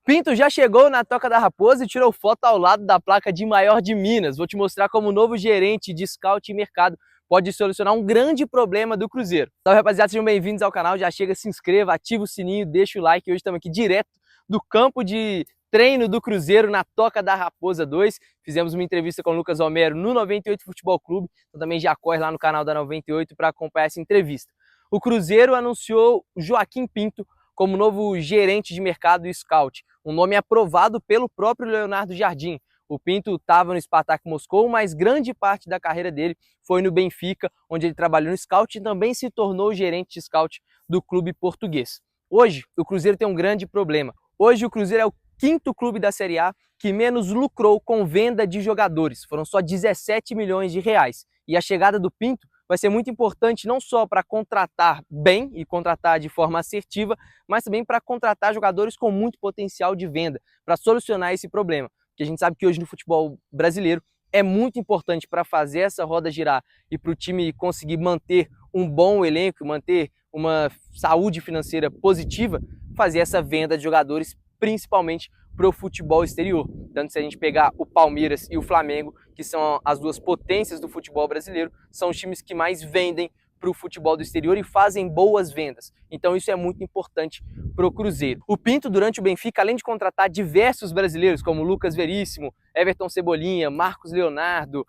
Pinto já chegou na Toca da Raposa e tirou foto ao lado da placa de maior de Minas. Vou te mostrar como o novo gerente de scout e mercado pode solucionar um grande problema do Cruzeiro. Então, rapaziada, sejam bem-vindos ao canal. Já chega, se inscreva, ativa o sininho, deixa o like. Hoje estamos aqui direto do campo de treino do Cruzeiro na Toca da Raposa 2. Fizemos uma entrevista com o Lucas Homero no 98 Futebol Clube. Então também já corre lá no canal da 98 para acompanhar essa entrevista. O Cruzeiro anunciou Joaquim Pinto como novo gerente de mercado e scout, um nome aprovado pelo próprio Leonardo Jardim. O Pinto estava no Spartak Moscou, mas grande parte da carreira dele foi no Benfica, onde ele trabalhou no scout e também se tornou gerente de scout do clube português. Hoje, o Cruzeiro tem um grande problema. Hoje, o Cruzeiro é o quinto clube da Série A que menos lucrou com venda de jogadores. Foram só 17 milhões de reais. E a chegada do Pinto vai ser muito importante não só para contratar bem e contratar de forma assertiva, mas também para contratar jogadores com muito potencial de venda, para solucionar esse problema. Porque a gente sabe que hoje no futebol brasileiro é muito importante para fazer essa roda girar e para o time conseguir manter um bom elenco, manter uma saúde financeira positiva, fazer essa venda de jogadores, principalmente para o futebol exterior. Tanto se a gente pegar o Palmeiras e o Flamengo, que são as duas potências do futebol brasileiro, são os times que mais vendem para o futebol do exterior e fazem boas vendas. Então isso é muito importante para o Cruzeiro. O Pinto, durante o Benfica, além de contratar diversos brasileiros, como Lucas Veríssimo, Everton Cebolinha, Marcos Leonardo,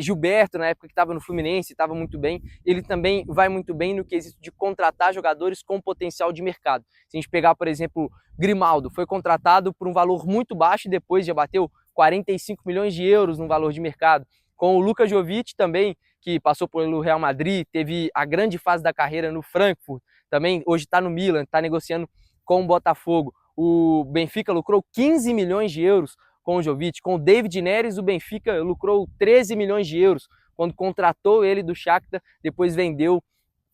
Gilberto, na época que estava no Fluminense, estava muito bem, ele também vai muito bem no quesito de contratar jogadores com potencial de mercado. Se a gente pegar, por exemplo, Grimaldo, foi contratado por um valor muito baixo e depois já bateu 45 milhões de euros no valor de mercado. Com o Luka Jovic também, que passou pelo Real Madrid, teve a grande fase da carreira no Frankfurt, também hoje está no Milan, está negociando com o Botafogo. O Benfica lucrou 15 milhões de euros com o Jovic. Com o David Neres, o Benfica lucrou 13 milhões de euros quando contratou ele do Shakhtar, depois vendeu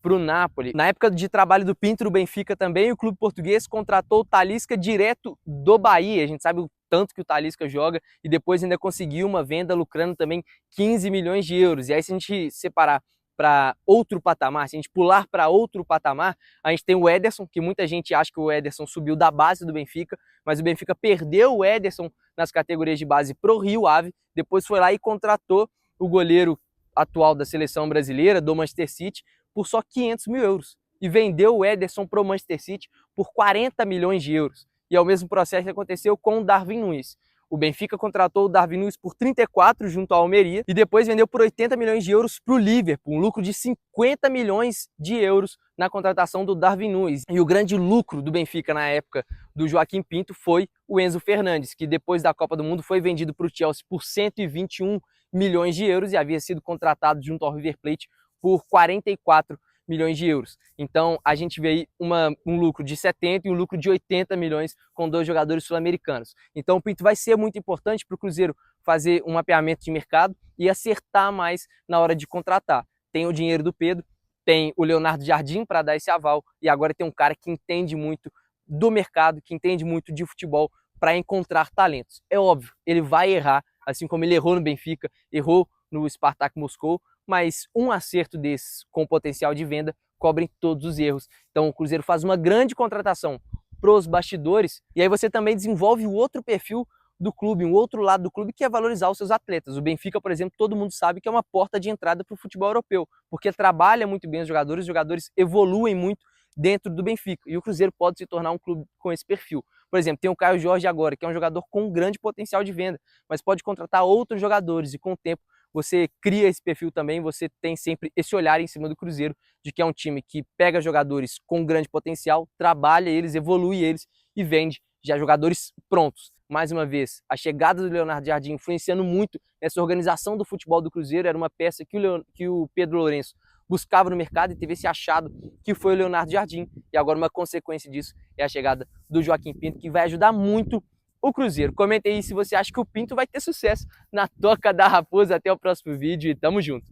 para o Napoli. Na época de trabalho do Pinto no Benfica também, o clube português contratou o Talisca direto do Bahia. A gente sabe o tanto que o Talisca joga e depois ainda conseguiu uma venda lucrando também 15 milhões de euros. E aí se a gente separar para outro patamar, se a gente pular para outro patamar, a gente tem o Ederson, que muita gente acha que o Ederson subiu da base do Benfica, mas o Benfica perdeu o Ederson nas categorias de base pro Rio Ave, depois foi lá e contratou o goleiro atual da seleção brasileira, do Manchester City, por só 500 mil euros. E vendeu o Ederson pro Manchester City por 40 milhões de euros. E é o mesmo processo que aconteceu com o Darwin Núñez. O Benfica contratou o Darwin Núñez por 34 junto ao Almeria e depois vendeu por 80 milhões de euros para o Liverpool, um lucro de 50 milhões de euros na contratação do Darwin Núñez. E o grande lucro do Benfica na época do Joaquim Pinto foi o Enzo Fernandes, que depois da Copa do Mundo foi vendido para o Chelsea por 121 milhões de euros e havia sido contratado junto ao River Plate por 44 milhões de euros. Então a gente vê aí um lucro de 70 e um lucro de 80 milhões com dois jogadores sul-americanos. Então o Pinto vai ser muito importante para o Cruzeiro fazer um mapeamento de mercado e acertar mais na hora de contratar. Tem o dinheiro do Pedro, tem o Leonardo Jardim para dar esse aval e agora tem um cara que entende muito do mercado, que entende muito de futebol para encontrar talentos. É óbvio, ele vai errar, assim como ele errou no Benfica, errou no Spartak Moscou, mas um acerto desses com potencial de venda cobre todos os erros. Então o Cruzeiro faz uma grande contratação pros bastidores e aí você também desenvolve o outro perfil do clube, um outro lado do clube que é valorizar os seus atletas. O Benfica, por exemplo, todo mundo sabe que é uma porta de entrada para o futebol europeu, porque trabalha muito bem os jogadores evoluem muito dentro do Benfica e o Cruzeiro pode se tornar um clube com esse perfil. Por exemplo, tem o Caio Jorge agora, que é um jogador com um grande potencial de venda, mas pode contratar outros jogadores e com o tempo você cria esse perfil também, você tem sempre esse olhar em cima do Cruzeiro, de que é um time que pega jogadores com grande potencial, trabalha eles, evolui eles e vende já jogadores prontos. Mais uma vez, a chegada do Leonardo Jardim influenciando muito nessa organização do futebol do Cruzeiro, era uma peça que o Pedro Lourenço buscava no mercado e teve esse achado que foi o Leonardo Jardim. E agora uma consequência disso é a chegada do Joaquim Pinto, que vai ajudar muito o Cruzeiro. Comenta aí se você acha que o Pinto vai ter sucesso na Toca da Raposa. Até o próximo vídeo e tamo junto!